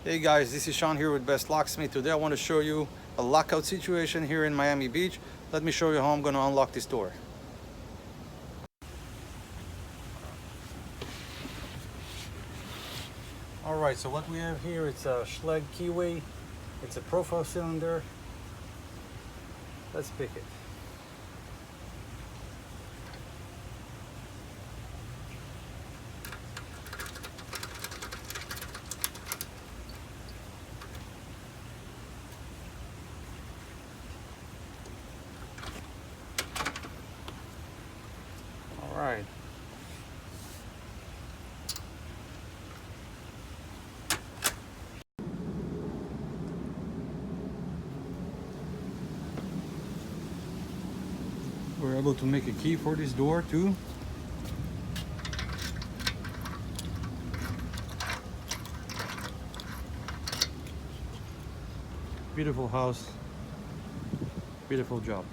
Hey guys, this is Shon here with Best Locksmith. Today I want to show you a lockout situation here in Miami Beach. Let me show you how I'm going to unlock this door. Alright, so what we have here, it's a Schlage keyway. It's a profile cylinder. Let's pick it. Alright. We're able to make a key for this door too. Beautiful house, beautiful job.